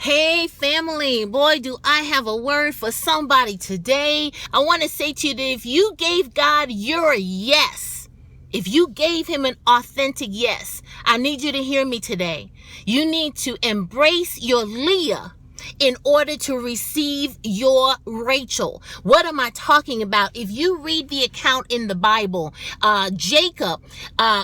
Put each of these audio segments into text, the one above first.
Hey family, boy, do I have a word for somebody today. I want to say to you that if you gave God your yes, if you gave him an authentic yes, I need you to hear me today. You need to embrace your Leah in order to receive your Rachel. What am I talking about? If you read the account in the Bible, Jacob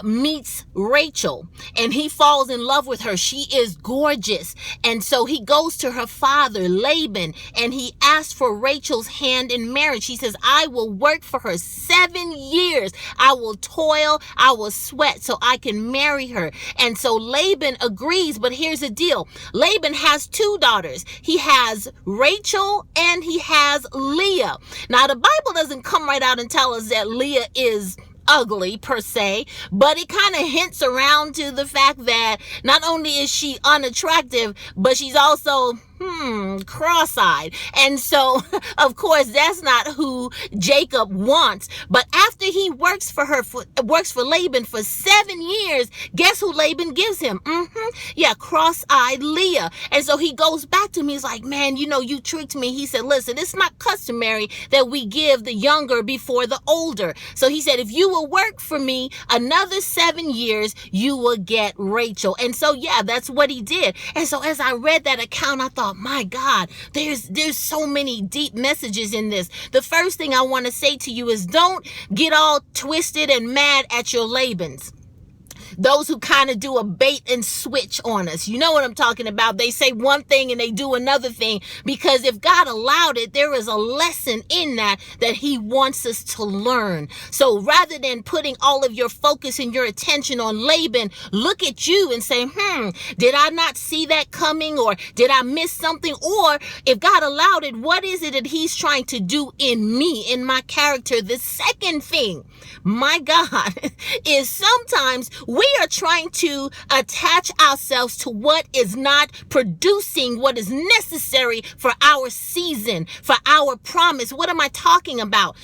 meets Rachel and he falls in love with her. She is gorgeous. And so he goes to her father, Laban, and he asks for Rachel's hand in marriage. He says, I will work for her 7 years. I will toil, I will sweat so I can marry her. And so Laban agrees, but here's the deal. Laban has 2 daughters. He has Rachel and he has Leah. Now, the Bible doesn't come right out and tell us that Leah is ugly per se, but it kind of hints around to the fact that not only is she unattractive, but she's also cross-eyed. And so, of course, that's not who Jacob wants. But after he works for Laban for 7 years, guess who Laban gives him? Cross-eyed Leah. And so he goes back to me. He's like, man, you tricked me. He said, listen, it's not customary that we give the younger before the older. So he said, if you will work for me another 7 years, you will get Rachel. And so, that's what he did. And so as I read that account, I thought, my God, there's so many deep messages in this. The first thing I want to say to you is don't get all twisted and mad at your Labans. Those who kind of do a bait and switch on us. You know what I'm talking about. They say one thing and they do another thing, because if God allowed it, there is a lesson in that he wants us to learn. So rather than putting all of your focus and your attention on Laban, look at you and say, did I not see that coming? Or did I miss something? Or if God allowed it, what is it that he's trying to do in me, in my character? The second thing, my God, is sometimes we are trying to attach ourselves to what is not producing what is necessary for our season, for our promise. What am I talking about?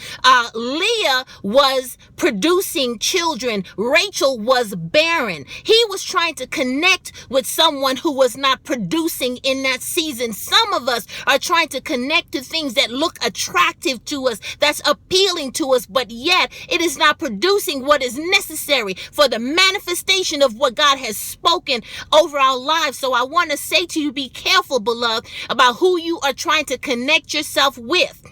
Leah was producing children. Rachel was barren. He was trying to connect with someone who was not producing in that season. Some of us are trying to connect to things that look attractive to us, that's appealing to us, but yet it is not producing what is necessary for the manifestation of what God has spoken over our lives. So I want to say to you, be careful, beloved, about who you are trying to connect yourself with.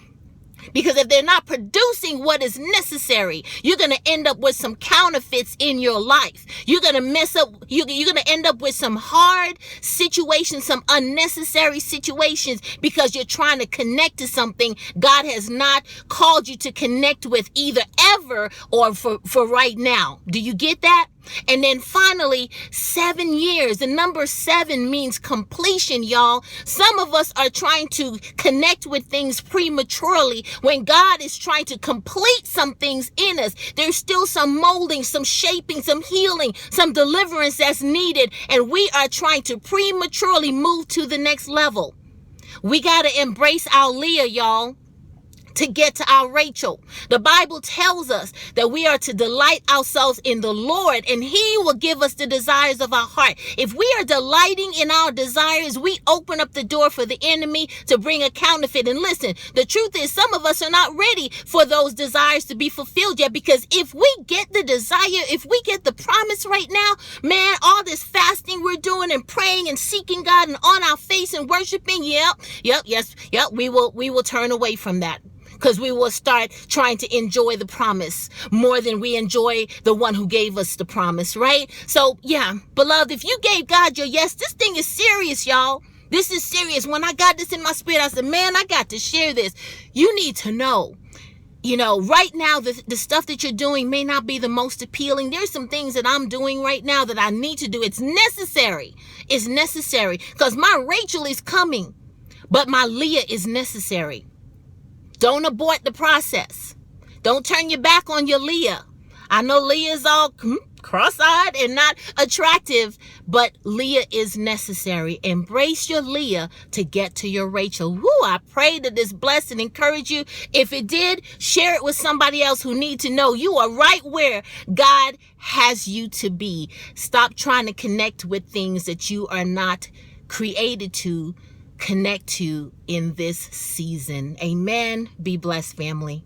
Because if they're not producing what is necessary, you're going to end up with some counterfeits in your life. You're going to mess up. You're going to end up with some hard situations, some unnecessary situations, because you're trying to connect to something God has not called you to connect with, either ever or for right now. Do you get that? And then finally, 7 years. The number 7 means completion, y'all. Some of us are trying to connect with things prematurely when God is trying to complete some things in us. There's still some molding, some shaping, some healing, some deliverance that's needed. And we are trying to prematurely move to the next level. We got to embrace our Leah, y'all, to get to our Rachel. The Bible tells us that we are to delight ourselves in the Lord, and he will give us the desires of our heart. If we are delighting in our desires, we open up the door for the enemy to bring a counterfeit. And listen, the truth is, some of us are not ready for those desires to be fulfilled yet, because if we get the desire, if we get the promise right now, man, all this fasting we're doing and praying and seeking God and on our face and worshiping, we will turn away from that. Because we will start trying to enjoy the promise more than we enjoy the one who gave us the promise, right? So, beloved, if you gave God your yes, this thing is serious, y'all. This is serious. When I got this in my spirit, I said, man, I got to share this. You need to know. Right now, the stuff that you're doing may not be the most appealing. There's some things that I'm doing right now that I need to do. It's necessary. It's necessary because my Rachel is coming, but my Leah is necessary. Don't abort the process. Don't turn your back on your Leah. I know Leah is all cross-eyed and not attractive, but Leah is necessary. Embrace your Leah to get to your Rachel. Woo, I pray that this blessed and encourage you. If it did, share it with somebody else who needs to know you are right where God has you to be. Stop trying to connect with things that you are not created to connect to in this season. Amen. Be blessed, family.